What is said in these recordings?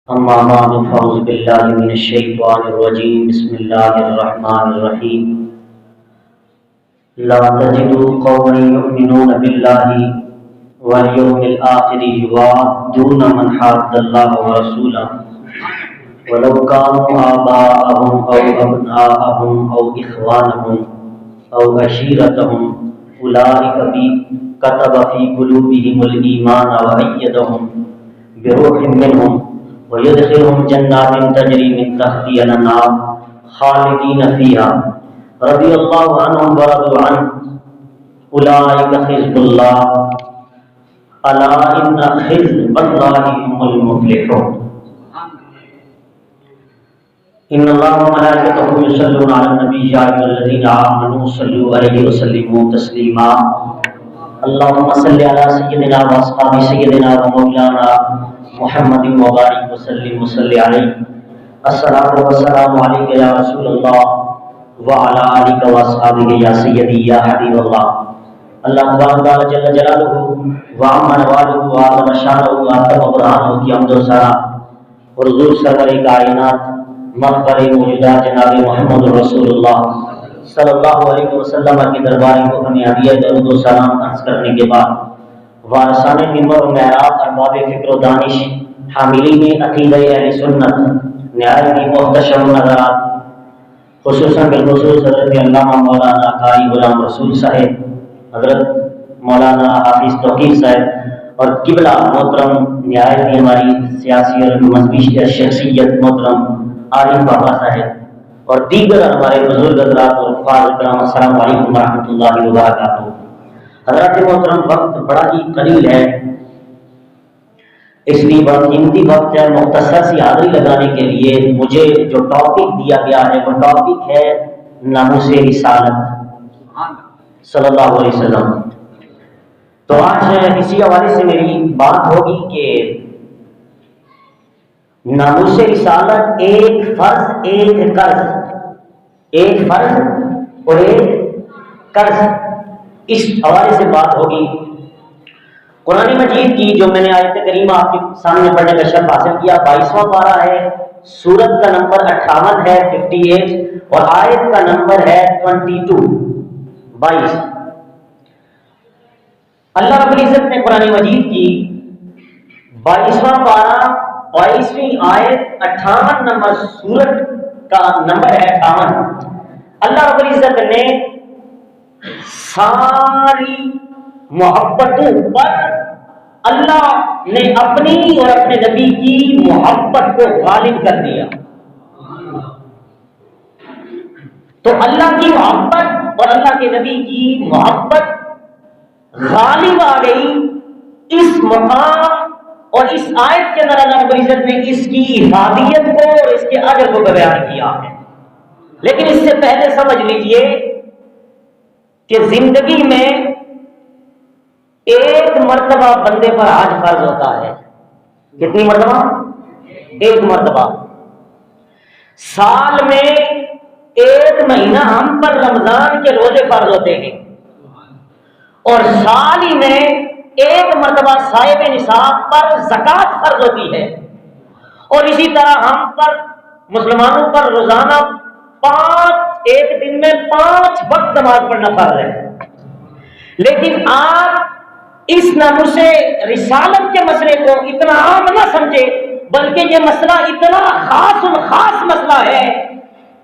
أما بعد فأعوذ بالله من الشيطان الرجيم بسم الله الرحمن الرحيم لا تجد قوما يؤمنون بالله واليوم الآخر يوادون من حاد الله ورسوله ولو كانوا آباءهم أو أبناءهم أو إخوانهم أو عشيرتهم أولئك كتب في قلوبهم الإيمان وأيدهم بروح منهم ويدخلهم جنات تجري من تحتها الأنهار خالدين فيها رضي الله عنهم ورضوا عنه أولئك حزب الله ألا إن حزب الله هم المفلحون إن الله وملائكته يصلون على النبي يا أيها الذين آمنوا صلوا عليه وسلموا تسليما اللهم صل على سيدنا وأصحاب سيدنا ومولانا محمد مبارک وسلم وصلی علیہ الصلاۃ والسلام علیک یا رسول اللہ وعلی آلک واصحابہ یا سیدی یا حبیب اللہ اللہ تبارک تعالی جل جلالہ وعم نوالہ وعظم شانہ وعظم برہانہ کی حمد و ثنا اور حضور سرور کائنات مفخر موجودات جناب محمد رسول اللہ صلی اللہ علیہ وسلم کی دربار کو ہمیں ہدیہ درود و سلام عرض کرنے کے بعد وارثان منبر و معراج ارباب فکر و دانش حاملین عقیدہ اہل سنت نہایت ہی محتشم نظرات خصوصاً بالخصوص حضرت علامہ مولانا قاری غلام رسول صاحب حضرت مولانا حافظ توقیر صاحب اور قبلہ محترم نہایت ہی ہماری سیاسی اور مذہبی شخصیت محترم عارف بابا صاحب اور دیگر ہمارے بزرگ حضرات اور فاضل کرام السلام علیکم ورحمۃ اللہ وبرکاتہ۔ حضرات محترم وقت بڑا ہی قلیل ہے، اس لیے بہت قیمتی وقت ہے۔ مختصر سی حاضری لگانے کے لیے مجھے جو ٹاپک دیا گیا ہے وہ ٹاپک ہے ناموس رسالت صلی اللہ علیہ وسلم۔ تو آج اسی حوالے سے میری بات ہوگی کہ ناموس رسالت ایک فرض ایک قرض، ایک فرض اور ایک قرض، اس حوالے سے بات ہوگی۔ قرآن مجید کی جو میں نے آیت کریمہ آپ کے سامنے پڑھنے کا شرف حاصل کیا 22واں پارہ ہے، سورت کا نمبر 58 ہے 58 اور آیت کا نمبر ہے 22۔ اللہ رب العزت نے قرآن مجید کی 22واں پارہ 22ویں آیت 58 نمبر سورت کا نمبر ہے 58۔ اللہ رب العزت نے ساری محبتوں پر اللہ نے اپنی اور اپنے نبی کی محبت کو غالب کر دیا۔ تو اللہ کی محبت اور اللہ کے نبی کی محبت غالب آ گئی اس مقام اور اس آیت کے اندر۔ اللہ رب العزت نے اس کی افادیت کو اور اس کے اجر کو بیان کیا ہے، لیکن اس سے پہلے سمجھ لیجئے کہ زندگی میں ایک مرتبہ بندے پر حج فرض ہوتا ہے۔ کتنی مرتبہ؟ ایک مرتبہ۔ سال میں ایک مہینہ ہم پر رمضان کے روزے فرض ہوتے ہیں اور سال ہی میں ایک مرتبہ صاحب نصاب پر زکوٰۃ فرض ہوتی ہے، اور اسی طرح ہم پر مسلمانوں پر روزانہ ایک دن میں 5 وقت نماز پڑھنا فرض ہے۔ لیکن آپ اس ناموس رسالت کے مسئلے کو اتنا عام نہ سمجھے، بلکہ یہ مسئلہ اتنا خاص مسئلہ ہے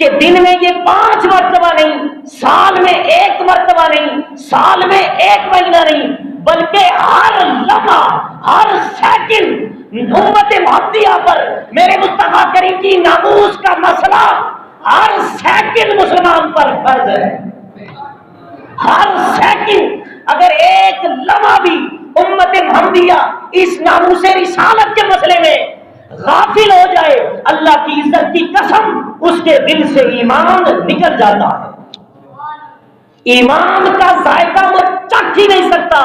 کہ دن میں یہ 5 مرتبہ نہیں، سال میں 1 مرتبہ نہیں، سال میں 1 مہینہ نہیں، بلکہ ہر لمحہ ہر سیکنڈ امت محمدیہ پر میرے مصطفیٰ کریم کی ناموس کا مسئلہ ہر سیکنڈ مسلمان پر فرض ہے۔ ہر سیکنڈ اگر ایک لمحہ بھی امت محمدیہ اس ناموس رسالت کے مسئلے میں غافل ہو جائے، اللہ کی عزت کی قسم اس کے دل سے ایمان نکل جاتا ہے۔ ایمان کا ذائقہ وہ چکھ ہی نہیں سکتا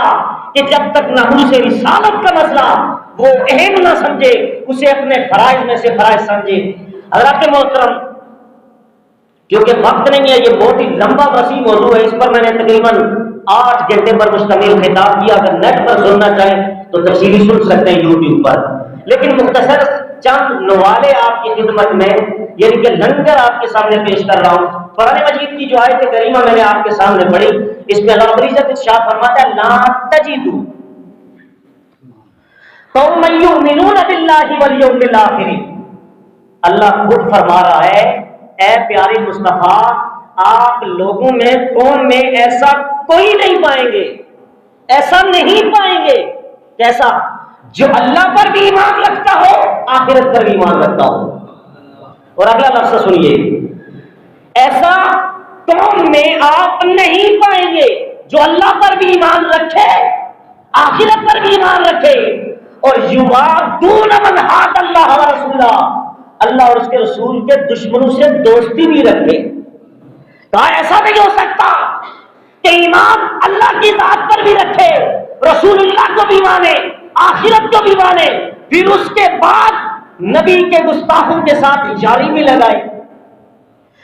کہ جب تک ناموس رسالت کا مسئلہ وہ اہم نہ سمجھے، اسے اپنے فرائض میں سے فرائض سمجھے۔ حضرات محترم، کیونکہ وقت نہیں ہے، یہ بہت ہی لمبا وسیع موضوع ہے، اس پر میں نے تقریباً 8 گھنٹے پر مشتمل خطاب کیا۔ اگر نیٹ پر سننا چاہیں تو تفصیلی سن سکتے ہیں یوٹیوب پر، لیکن مختصر چند نوالے آپ کی خدمت میں یعنی کہ لنگر آپ کے سامنے پیش کر رہا ہوں۔ قرآن مجید کی جو آیت کریمہ میں نے آپ کے سامنے پڑھی، اس میں اللہ رب العزت ارشاد فرماتا ہے لا تجدوا قوما یؤمنون باللہ والیوم الآخر۔ اللہ خود فرما رہا ہے اے پیارے مصطفیٰ، آپ لوگوں میں قوم میں ایسا کوئی نہیں پائیں گے، ایسا نہیں پائیں گے کیسا؟ جو اللہ پر بھی ایمان رکھتا ہو، آخرت پر بھی ایمان رکھتا ہو۔ اور اگلا لفظ سنیے، ایسا قوم میں آپ نہیں پائیں گے جو اللہ پر بھی ایمان رکھے، آخرت پر بھی ایمان رکھے، اور یوادون من حاد اللہ ورسولہ، اللہ اور اس کے رسول کے دشمنوں سے دوستی بھی رکھے۔ کہا ایسا نہیں ہو سکتا کہ ایمان اللہ کی ذات پر بھی رکھے، رسول اللہ کو بھی مانے، آخرت کو بھی مانے، پھر اس کے بعد نبی کے گستاخوں کے ساتھ یاری بھی لگائے،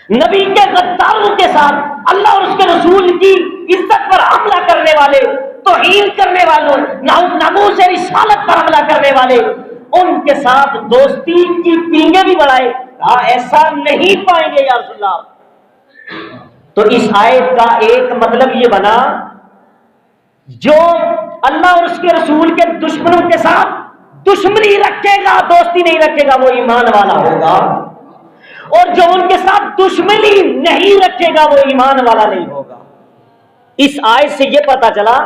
نبی کے غداروں کے ساتھ، اللہ اور اس کے رسول کی عزت پر حملہ کرنے والے، توہین کرنے والوں، ناموس رسالت پر حملہ کرنے والے، ان کے ساتھ دوستی کی پینگیں بھی بڑھائے۔ ایسا نہیں پائیں گے یا رسول اللہ۔ تو اس آیت کا ایک مطلب یہ بنا جو اللہ اور اس کے رسول کے دشمنوں کے ساتھ دشمنی رکھے گا، دوستی نہیں رکھے گا، وہ ایمان والا ہوگا، اور جو ان کے ساتھ دشمنی نہیں رکھے گا وہ ایمان والا نہیں ہوگا۔ اس آیت سے یہ پتا چلا،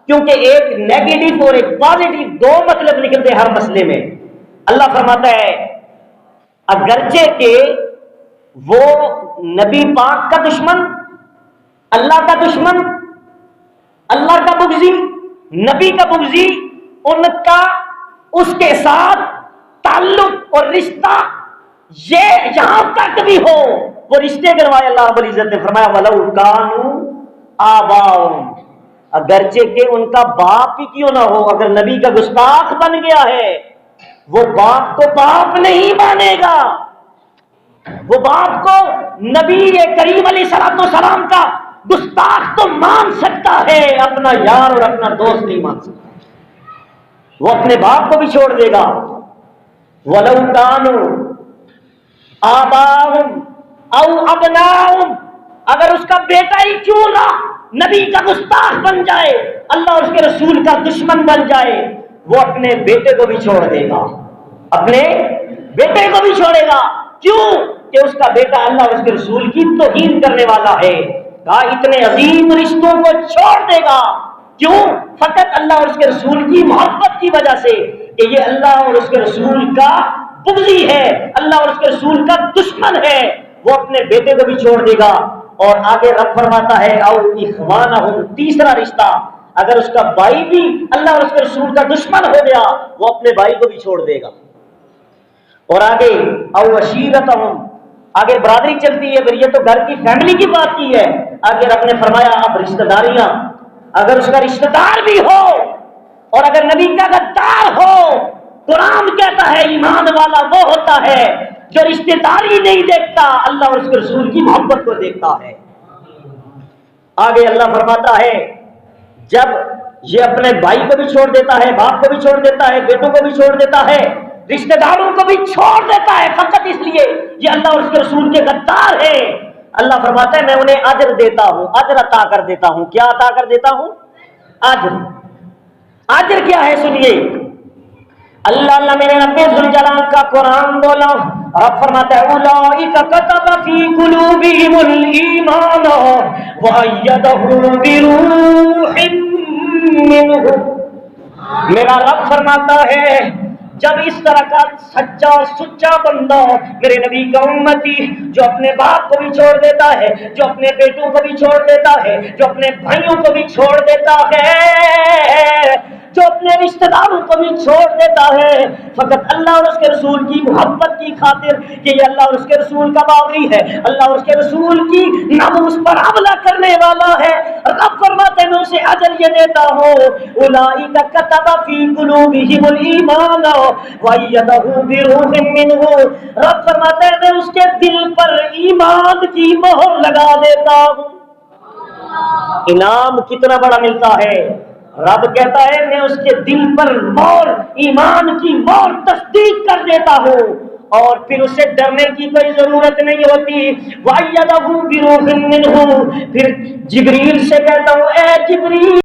کیونکہ ایک نیگیٹو اور ایک پازیٹو دو مطلب نکلتے ہر مسئلے میں۔ اللہ فرماتا ہے اگرچہ کہ وہ نبی پاک کا دشمن، اللہ کا دشمن، اللہ کا بغضی، نبی کا بغضی، ان کا اس کے ساتھ تعلق اور رشتہ یہ یہاں تک بھی ہو، وہ رشتے گنوائے۔ اللہ رب العزت نے فرمایا وَلَوْ كَانُوا آبَاءَهُمْ، اگرچہ کہ ان کا باپ ہی کیوں نہ ہو، اگر نبی کا گستاخ بن گیا ہے، وہ باپ کو باپ نہیں مانے گا، وہ باپ کو نبی کریم علیہ السلام کا گستاخ تو مان سکتا ہے، اپنا یار اور اپنا دوست نہیں مان سکتا، وہ اپنے باپ کو بھی چھوڑ دے گا۔ وَلَوْ كَانُوا آبَاءَهُمْ أَوْ أَبْنَاءَهُمْ، اگر اس کا بیٹا ہی کیوں نہ نبی کا گستاخ بن جائے، اللہ اور اس کے رسول کا دشمن بن جائے، وہ اپنے بیٹے کو بھی چھوڑ دے گا، اپنے بیٹے کو بھی چھوڑے گا۔ کیوں کہ اس کا بیٹا اللہ اور اس کے رسول کی توہین کرنے والا ہے۔ کہا اتنے عظیم رشتوں کو چھوڑ دے گا، کیوں؟ فقط اللہ اور اس کے رسول کی محبت کی وجہ سے کہ یہ اللہ اور اس کے رسول کا بغضی ہے، اللہ اور اس کے رسول کا دشمن ہے، وہ اپنے بیٹے کو بھی چھوڑ دے گا۔ اور آگے رب فرماتا ہے او اخوانہم، تیسرا رشتہ، اگر اس کا بھائی بھی اللہ اور اس کے رسول کا دشمن ہو گیا، وہ اپنے بھائی کو بھی چھوڑ دے گا۔ اور آگے او عشیرتہم، آگے برادری چلتی ہے، پھر یہ تو گھر کی فیملی کی بات کی ہے، آگے رب نے فرمایا اب رشتہ داریاں، اگر اس کا رشتہ دار بھی ہو اور اگر نبی کا غدار ہو، قرآن کہتا ہے ایمان والا وہ ہوتا ہے جو رشتہ داری نہیں دیکھتا، اللہ اور اس کے رسول کی محبت کو دیکھتا ہے۔ آگے اللہ فرماتا ہے جب یہ اپنے بھائی کو بھی چھوڑ دیتا ہے، باپ کو بھی چھوڑ دیتا ہے، بیٹوں کو بھی چھوڑ دیتا ہے، رشتہ داروں کو بھی چھوڑ دیتا ہے، فقط اس لیے یہ اللہ اور اس کے رسول کے غدار ہیں، اللہ فرماتا ہے میں انہیں اجر دیتا ہوں، اجر عطا کر دیتا ہوں۔ کیا عطا کر دیتا ہوں؟ اجر۔ اجر کیا ہے سنیے، اللہ میرے رب ذوالجلال کا قرآن بولا، رب فرماتا ہے اولئک کتب فی قلوبہم الایمان وأیدہم بروح منہ۔ میرا رب فرماتا ہے جب اس طرح کا سچا اور سچا بندہ میرے نبی کا امتی جو اپنے باپ کو بھی چھوڑ دیتا ہے، جو اپنے بیٹوں کو بھی چھوڑ دیتا ہے، جو اپنے بھائیوں کو بھی چھوڑ دیتا ہے، جو اپنے رشتہ داروں کو بھی چھوڑ دیتا ہے، فقط اللہ اور اس کے رسول کی محبت کی خاطر کہ یہ اللہ اور اس کے رسول کا باغی ہے، اللہ اور اس کے رسول کی ناموس پر حملہ کرنے والا ہے، رب فرماتے ہیں میں اسے اجر یہ دیتا ہوں اولئک کتب فی قلوبہم الایمان وأیدہ بروح منہ۔ رب فرماتے ہیں میں اس کے دل پر ایمان کی مہر لگا دیتا ہوں۔ انعام کتنا بڑا ملتا ہے، رب کہتا ہے میں اس کے دل پر مور ایمان کی مور تصدیق کر دیتا ہوں اور پھر اسے ڈرنے کی کوئی ضرورت نہیں ہوتی. وَأَيَّدَهُ بِرُوحٍ مِّنْهُ، پھر جبریل سے کہتا ہوں اے جبریل